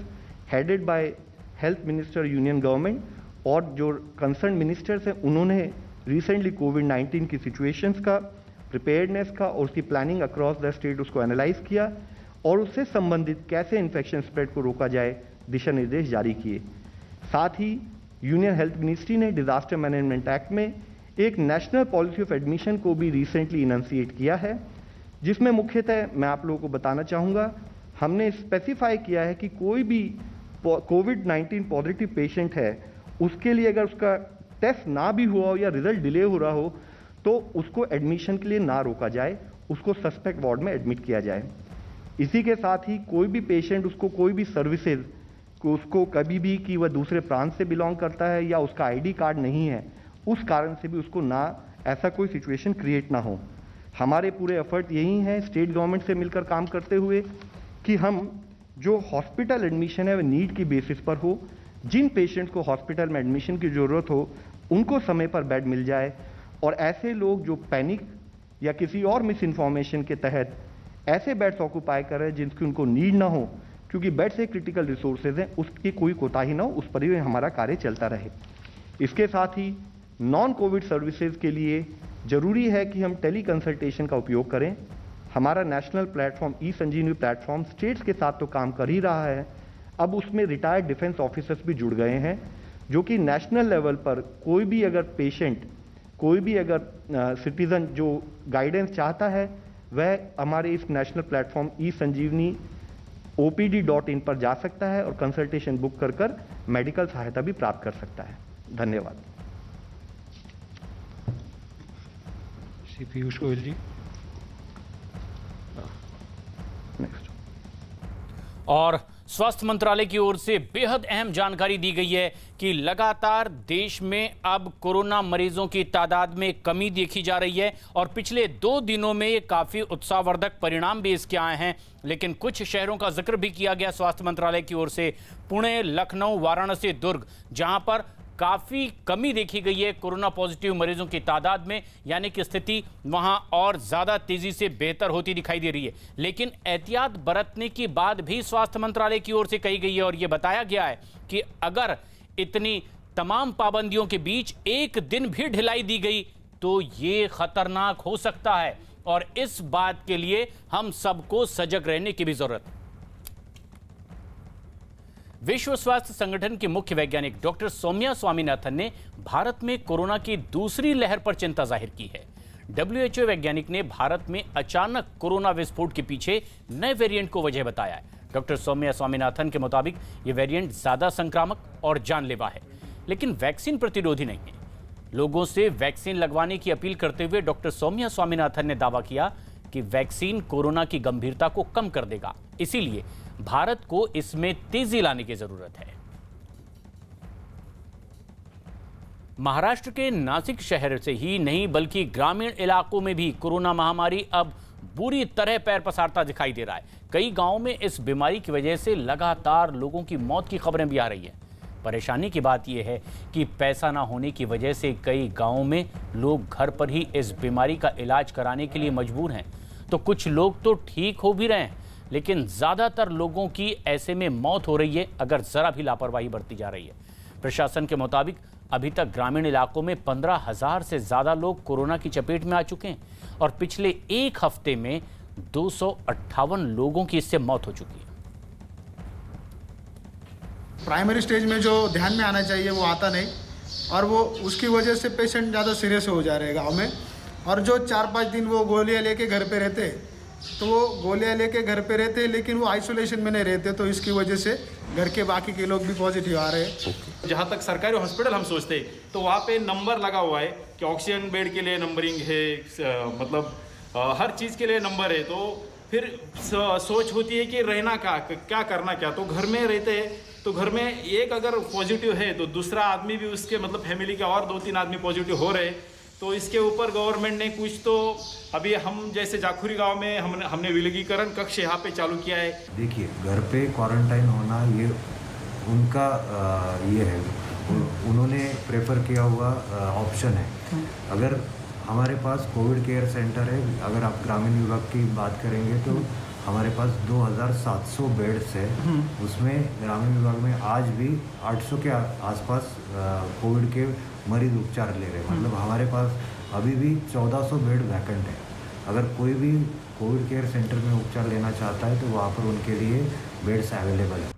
headed by health minister union government और जो कंसर्न मिनिस्टर्स हैं उन्होंने रिसेंटली कोविड-19 की सिचुएशंस का, प्रिपेयर्डनेस का और उसकी प्लानिंग अक्रॉस द स्टेट उसको एनालाइज किया और उससे संबंधित कैसे इन्फेक्शन स्प्रेड को रोका जाए दिशा निर्देश जारी किए। साथ ही यूनियन हेल्थ मिनिस्ट्री ने डिजास्टर मैनेजमेंट एक्ट में एक नेशनल पॉलिसी ऑफ एडमिशन को भी रिसेंटली इनंसिएट किया है जिसमें मुख्यतः मैं आप लोगों को बताना चाहूँगा हमने स्पेसिफाई किया है कि कोई भी कोविड-19 पॉजिटिव पेशेंट है उसके लिए अगर उसका टेस्ट ना भी हुआ हो या रिजल्ट डिले हो रहा हो तो उसको एडमिशन के लिए ना रोका जाए, उसको सस्पेक्ट वार्ड में एडमिट किया जाए। इसी के साथ ही कोई भी पेशेंट उसको कोई भी सर्विसेज को उसको कभी भी कि वह दूसरे प्रांत से बिलोंग करता है या उसका ID कार्ड नहीं है उस कारण से भी उसको ना ऐसा कोई सिचुएशन क्रिएट ना हो। हमारे पूरे एफर्ट यही हैं स्टेट गवर्नमेंट से मिलकर काम करते हुए कि हम जो हॉस्पिटल एडमिशन है वह नीड की बेसिस पर हो, जिन पेशेंट्स को हॉस्पिटल में एडमिशन की ज़रूरत हो उनको समय पर बेड मिल जाए और ऐसे लोग जो पैनिक या किसी और मिस इन्फॉर्मेशन के तहत ऐसे बेड्स ऑक्यूपाई कर रहे हैं जिनकी उनको नीड ना हो, क्योंकि बेड्स एक क्रिटिकल रिसोर्सेज हैं, उसकी कोई कोताही ना हो, उस पर ही हमारा कार्य चलता रहे। इसके साथ ही नॉन कोविड सर्विसेज के लिए ज़रूरी है कि हम टेली कंसल्टेशन का उपयोग करें। हमारा नेशनल प्लेटफॉर्म ई-संजीवनी प्लेटफॉर्म स्टेट्स के साथ तो काम कर ही रहा है, अब उसमें रिटायर्ड डिफेंस ऑफिसर्स भी जुड़ गए हैं जो कि नेशनल लेवल पर कोई भी अगर पेशेंट, कोई भी अगर सिटीज़न जो गाइडेंस चाहता है वह हमारे इस नेशनल प्लेटफॉर्म ई-संजीवनी OPD.in पर जा सकता है और कंसल्टेशन बुक कर मेडिकल सहायता भी प्राप्त कर सकता है। धन्यवाद। श्री पीयूष गोयल जी। नेक्स्ट। और स्वास्थ्य मंत्रालय की ओर से बेहद अहम जानकारी दी गई है कि लगातार देश में अब कोरोना मरीजों की तादाद में कमी देखी जा रही है और पिछले 2 दिनों में ये काफ़ी उत्साहवर्धक परिणाम भी इसके आए हैं। लेकिन कुछ शहरों का जिक्र भी किया गया स्वास्थ्य मंत्रालय की ओर से, पुणे, लखनऊ, वाराणसी, दुर्ग, जहां पर काफ़ी कमी देखी गई है कोरोना पॉजिटिव मरीजों की तादाद में, यानी कि स्थिति वहां और ज़्यादा तेज़ी से बेहतर होती दिखाई दे रही है। लेकिन एहतियात बरतने की बात भी स्वास्थ्य मंत्रालय की ओर से कही गई है और ये बताया गया है कि अगर इतनी तमाम पाबंदियों के बीच एक दिन भी ढिलाई दी गई तो ये खतरनाक हो सकता है और इस बात के लिए हम सबको सजग रहने की भी जरूरत है। विश्व स्वास्थ्य संगठन के मुख्य वैज्ञानिक डॉक्टर सौम्या स्वामीनाथन ने भारत में कोरोना की दूसरी लहर पर चिंता जाहिर की है। WHO वैज्ञानिक ने भारत में अचानक कोरोना विस्फोट के पीछे नए वेरिएंट को वजह बताया है। डॉक्टर सौम्या स्वामीनाथन के मुताबिक ये वेरिएंट ज्यादा संक्रामक और जानलेवा है, लेकिन वैक्सीन प्रतिरोधी नहीं है। लोगों से वैक्सीन लगवाने की अपील करते हुए डॉक्टर सौम्या स्वामीनाथन ने दावा किया कि वैक्सीन कोरोना की गंभीरता को कम कर देगा, इसीलिए भारत को इसमें तेजी लाने की जरूरत है। महाराष्ट्र के नासिक शहर से ही नहीं बल्कि ग्रामीण इलाकों में भी कोरोना महामारी अब बुरी तरह पैर पसारता दिखाई दे रहा है। कई गांवों में इस बीमारी की वजह से लगातार लोगों की मौत की खबरें भी आ रही हैं। परेशानी की बात यह है कि पैसा ना होने की वजह से कई गांवों में लोग घर पर ही इस बीमारी का इलाज कराने के लिए मजबूर हैं। तो कुछ लोग तो ठीक हो भी रहे हैं, लेकिन ज़्यादातर लोगों की ऐसे में मौत हो रही है अगर ज़रा भी लापरवाही बरती जा रही है। प्रशासन के मुताबिक अभी तक ग्रामीण इलाकों में 15,000 से ज़्यादा लोग कोरोना की चपेट में आ चुके हैं और पिछले एक हफ्ते में 258 लोगों की इससे मौत हो चुकी है। प्राइमरी स्टेज में जो ध्यान में आना चाहिए वो आता नहीं और वो उसकी वजह से पेशेंट ज़्यादा सीरियस हो जा रहे हैं गाँव में। और जो 4-5 दिन वो गोलियां लेके घर पे रहते, तो वो गोलियां लेके घर पे रहते लेकिन वो आइसोलेशन में नहीं रहते, तो इसकी वजह से घर के बाकी के लोग भी पॉजिटिव आ रहे हैं। जहाँ तक सरकारी हॉस्पिटल हम सोचते तो वहाँ पे नंबर लगा हुआ है कि ऑक्सीजन बेड के लिए नंबरिंग है, मतलब हर चीज़ के लिए नंबर है। तो फिर सोच होती है कि रहना क्या करना क्या। तो घर में रहते हैं तो घर में एक अगर पॉजिटिव है तो दूसरा आदमी भी उसके मतलब फैमिली के और 2-3 आदमी पॉजिटिव हो रहे। तो इसके ऊपर गवर्नमेंट ने कुछ तो अभी हम जैसे जाखुरी गांव में हमने विलगीकरण कक्ष यहाँ पे चालू किया है। देखिए, घर पे क्वारंटाइन होना ये उनका ये है, उन्होंने प्रेफर किया हुआ ऑप्शन है। अगर हमारे पास कोविड केयर सेंटर है, अगर आप ग्रामीण विभाग की बात करेंगे तो हमारे पास 2700 बेड्स है। उसमें ग्रामीण विभाग में आज भी 800 के आसपास कोविड के मरीज उपचार ले रहे हैं। मतलब हमारे पास अभी भी 1400 बेड वैकेंट है। अगर कोई भी कोविड केयर सेंटर में उपचार लेना चाहता है तो वहाँ पर उनके लिए बेड्स अवेलेबल है।